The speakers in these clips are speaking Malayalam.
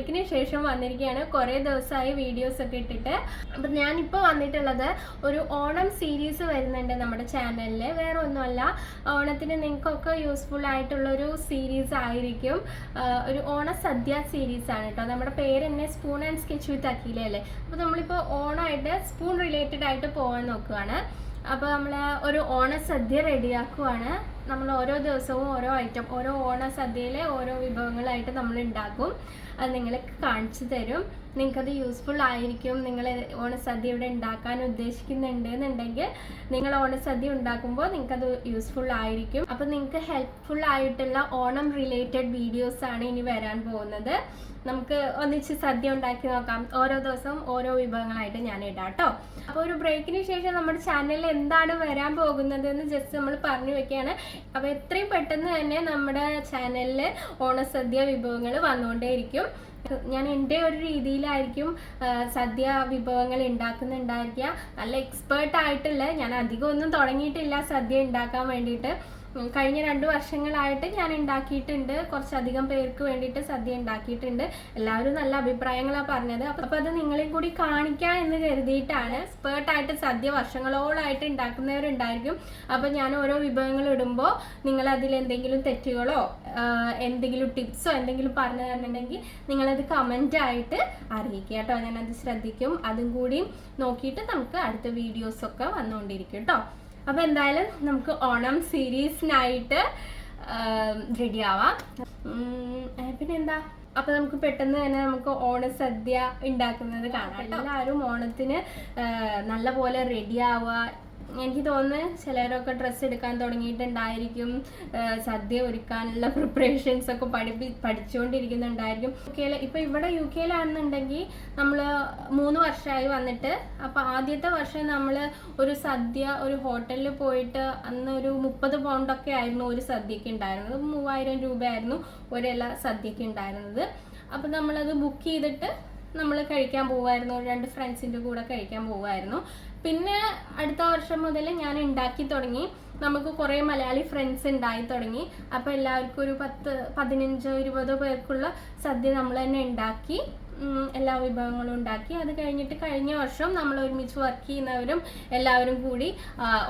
ബ്രേക്കിന് ശേഷം വന്നിരിക്കുകയാണ്. കുറേ ദിവസമായി വീഡിയോസ് ഒക്കെ ഇട്ടിട്ട്. അപ്പം ഞാനിപ്പോൾ വന്നിട്ടുള്ളത് ഒരു ഓണം സീരീസ് വരുന്നുണ്ട് നമ്മുടെ ചാനലിൽ. വേറെ ഒന്നുമല്ല, ഓണത്തിന് നിങ്ങൾക്കൊക്കെ യൂസ്ഫുൾ ആയിട്ടുള്ളൊരു സീരീസ് ആയിരിക്കും. ഒരു ഓണസദ്യ സീരീസാണ് കേട്ടോ. നമ്മുടെ പേര് തന്നെ സ്പൂൺ ആൻഡ് സ്കെച്ച് വിത്ത് അഖില അല്ലേ. അപ്പോൾ നമ്മളിപ്പോൾ ഓണമായിട്ട് സ്പൂൺ റിലേറ്റഡ് ആയിട്ട് പോകാൻ നോക്കുകയാണ്. അപ്പോൾ നമ്മൾ ഒരു ഓണസദ്യ റെഡിയാക്കുവാണ്. നമ്മൾ ഓരോ ദിവസവും ഓരോ ഐറ്റം, ഓരോ ഓണസദ്യയിലെ ഓരോ വിഭവങ്ങളായിട്ട് നമ്മൾ ഉണ്ടാക്കും. അത് നിങ്ങൾക്ക് കാണിച്ചു തരും. നിങ്ങൾക്കത് യൂസ്ഫുൾ ആയിരിക്കും. നിങ്ങൾ ഓണസദ്യ ഇവിടെ ഉണ്ടാക്കാൻ ഉദ്ദേശിക്കുന്നുണ്ട് എന്നുണ്ടെങ്കിൽ നിങ്ങൾ ഓണസദ്യ ഉണ്ടാക്കുമ്പോൾ നിങ്ങൾക്കത് യൂസ്ഫുൾ ആയിരിക്കും. അപ്പോൾ നിങ്ങൾക്ക് ഹെൽപ്ഫുൾ ആയിട്ടുള്ള ഓണം റിലേറ്റഡ് വീഡിയോസാണ് ഇനി വരാൻ പോകുന്നത്. നമുക്ക് ഒന്നിച്ച് സദ്യ ഉണ്ടാക്കി നോക്കാം. ഓരോ ദിവസവും ഓരോ വിഭവങ്ങളായിട്ട് ഞാൻ ഇടാം കേട്ടോ. അപ്പോൾ ഒരു ബ്രേക്കിന് ശേഷം നമ്മുടെ ചാനലിൽ എന്താണ് വരാൻ പോകുന്നത് എന്ന് ജസ്റ്റ് നമ്മൾ പറഞ്ഞു വെക്കുകയാണ്. അപ്പോൾ എത്രയും പെട്ടെന്ന് തന്നെ നമ്മുടെ ചാനലിൽ ഓണസദ്യ വിഭവങ്ങൾ വന്നുകൊണ്ടേയിരിക്കും. ഞാൻ എൻ്റെ ഒരു രീതിയിലായിരിക്കും സദ്യ വിഭവങ്ങൾ ഉണ്ടാക്കുന്നുണ്ടായിരിക്കുക. നല്ല എക്സ്പേർട്ട് ആയിട്ടുള്ള, ഞാൻ അധികം ഒന്നും തുടങ്ങിയിട്ടില്ല സദ്യ ഉണ്ടാക്കാൻ വേണ്ടിയിട്ട്. കഴിഞ്ഞ 2 വർഷങ്ങളായിട്ട് ഞാൻ ഉണ്ടാക്കിയിട്ടുണ്ട്. കുറച്ചധികം പേർക്ക് വേണ്ടിയിട്ട് സദ്യ ഉണ്ടാക്കിയിട്ടുണ്ട്. എല്ലാവരും നല്ല അഭിപ്രായങ്ങളാണ് പറഞ്ഞത്. അപ്പോൾ അത് നിങ്ങളെയും കൂടി കാണിക്കാം എന്ന് കരുതിയിട്ടാണ്. എക്സ്പേർട്ടായിട്ട് സദ്യ വർഷങ്ങളോളായിട്ട് ഉണ്ടാക്കുന്നവരുണ്ടായിരിക്കും. അപ്പോൾ ഞാൻ ഓരോ വിഭവങ്ങൾ ഇടുമ്പോൾ നിങ്ങൾ അതിൽ എന്തെങ്കിലും തെറ്റുകളോ എന്തെങ്കിലും ടിപ്സോ എന്തെങ്കിലും പറഞ്ഞു തന്നിട്ടുണ്ടെങ്കിൽ നിങ്ങളത് കമൻ്റായിട്ട് അറിയിക്കുക കേട്ടോ. ഞാനത് ശ്രദ്ധിക്കും. അതും കൂടി നോക്കിയിട്ട് നമുക്ക് അടുത്ത വീഡിയോസൊക്കെ വന്നുകൊണ്ടിരിക്കും കേട്ടോ. അപ്പോൾ എന്തായാലും നമുക്ക് ഓണം സീരീസിനായിട്ട് റെഡി ആവാം. പിന്നെന്താ, അപ്പോൾ നമുക്ക് പെട്ടെന്ന് തന്നെ നമുക്ക് ഓണസദ്യ ഉണ്ടാക്കുന്നത് കാണാം. എല്ലാവരും ഓണത്തിന് നല്ലപോലെ റെഡി ആവുക. എനിക്ക് തോന്നുന്നു ചിലരൊക്കെ ഡ്രസ്സ് എടുക്കാൻ തുടങ്ങിയിട്ടുണ്ടായിരിക്കും. സദ്യ ഒരുക്കാനുള്ള പ്രിപ്പറേഷൻസ് ഒക്കെ പഠിച്ചുകൊണ്ടിരിക്കുന്നുണ്ടായിരിക്കും. ഇപ്പോൾ ഇവിടെ UK-ലാണെന്നുണ്ടെങ്കിൽ നമ്മൾ 3 വർഷമായി വന്നിട്ട്. അപ്പോൾ ആദ്യത്തെ വർഷം നമ്മൾ ഒരു സദ്യ ഒരു ഹോട്ടലിൽ പോയിട്ട് അന്ന് ഒരു 30 പൗണ്ടൊക്കെ ആയിരുന്നു ഒരു സദ്യക്ക് ഉണ്ടായിരുന്നത്. 3000 രൂപയായിരുന്നു ഒരില സദ്യക്ക് ഉണ്ടായിരുന്നത്. അപ്പോൾ നമ്മളത് ബുക്ക് ചെയ്തിട്ട് നമ്മൾ കഴിക്കാൻ പോകുമായിരുന്നു. 2 ഫ്രണ്ട്സിൻ്റെ കൂടെ കഴിക്കാൻ പോകുമായിരുന്നു. പിന്നെ അടുത്ത വർഷം മുതൽ ഞാൻ ഉണ്ടാക്കി തുടങ്ങി. നമുക്ക് കുറേ മലയാളി ഫ്രണ്ട്സ് ഉണ്ടായി തുടങ്ങി. അപ്പോൾ എല്ലാവർക്കും ഒരു 10, 15, 20 പേർക്കുള്ള സദ്യ നമ്മൾ തന്നെ ഉണ്ടാക്കി. എല്ലാ വിഭവങ്ങളും ഉണ്ടാക്കി. അത് കഴിഞ്ഞിട്ട് കഴിഞ്ഞ വർഷം നമ്മൾ ഒരുമിച്ച് വർക്ക് ചെയ്യുന്നവരും എല്ലാവരും കൂടി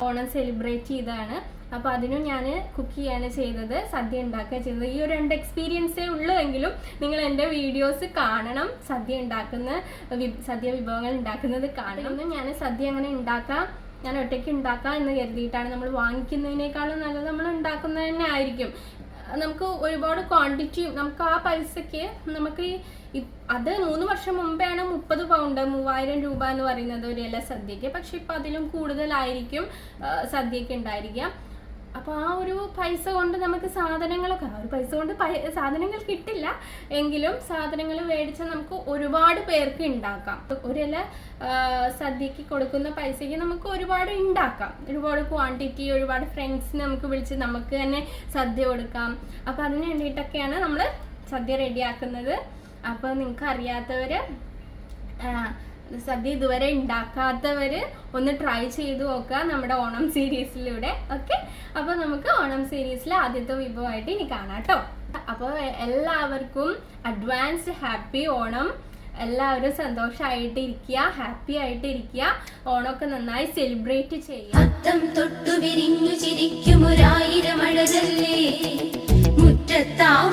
ഓണം സെലിബ്രേറ്റ് ചെയ്തതാണ്. അപ്പോൾ അതിനും ഞാൻ കുക്ക് ചെയ്യാണ് ചെയ്തത്, സദ്യ ഉണ്ടാക്കുക ചെയ്തത്. ഈ ഒരു 2 എക്സ്പീരിയൻസേ ഉള്ളൂ എങ്കിലും നിങ്ങൾ എൻ്റെ വീഡിയോസ് കാണണം. സദ്യ വിഭവങ്ങൾ ഉണ്ടാക്കുന്നത് കാണണം. ഞാൻ സദ്യ അങ്ങനെ ഉണ്ടാക്കാം, ഞാൻ ഒറ്റയ്ക്ക് ഉണ്ടാക്കാം എന്ന് കരുതിയിട്ടാണ്. നമ്മൾ വാങ്ങിക്കുന്നതിനേക്കാളും നല്ലത് നമ്മൾ ഉണ്ടാക്കുന്നത് തന്നെ ആയിരിക്കും. നമുക്ക് ഒരുപാട് ക്വാണ്ടിറ്റിയും നമുക്ക് ആ പൈസയ്ക്ക് നമുക്ക് അത് 3 വർഷം മുമ്പെയാണ് 30 പൗണ്ട് 3000 രൂപ എന്ന് പറയുന്നത് ഒരു ഇല സദ്യക്ക്. പക്ഷെ ഇപ്പം അതിലും കൂടുതലായിരിക്കും സദ്യക്ക് ഉണ്ടായിരിക്കുക. അപ്പോൾ ആ ഒരു പൈസ കൊണ്ട് നമുക്ക് സാധനങ്ങളൊക്കെ, ആ ഒരു പൈസ കൊണ്ട് സാധനങ്ങൾ കിട്ടില്ല എങ്കിലും സാധനങ്ങൾ മേടിച്ചാൽ നമുക്ക് ഒരുപാട് പേർക്ക് ഉണ്ടാക്കാം. ഒരില സദ്യക്ക് കൊടുക്കുന്ന പൈസയ്ക്ക് നമുക്ക് ഒരുപാട് ഉണ്ടാക്കാം. ഒരുപാട് ക്വാണ്ടിറ്റി, ഒരുപാട് ഫ്രണ്ട്സിനെ നമുക്ക് വിളിച്ച് നമുക്ക് തന്നെ സദ്യ കൊടുക്കാം. അപ്പോൾ അതിന് വേണ്ടിയിട്ടൊക്കെയാണ് നമ്മൾ സദ്യ റെഡിയാക്കുന്നത്. അപ്പോൾ നിങ്ങൾക്ക് അറിയാത്തവർ, സദ്യ ഇതുവരെ ഉണ്ടാക്കാത്തവർ ഒന്ന് ട്രൈ ചെയ്ത് നോക്കുക നമ്മുടെ ഓണം സീരീസിലൂടെ. ഓക്കെ, അപ്പോൾ നമുക്ക് ഓണം സീരീസിലെ ആദ്യത്തെ വിഭവമായിട്ട് ഇനി കാണാം കേട്ടോ. അപ്പോൾ എല്ലാവർക്കും അഡ്വാൻസ് ഹാപ്പി ഓണം. എല്ലാവരും സന്തോഷമായിട്ട് ഇരിക്കുക, ഹാപ്പി ആയിട്ട് ഇരിക്കുക. ഓണമൊക്കെ നന്നായി സെലിബ്രേറ്റ് ചെയ്യുക. തൊട്ടു വിരിഞ്ഞു ചിരിക്കും 1000 മഴകല്ലേ മുറ്റത്താവ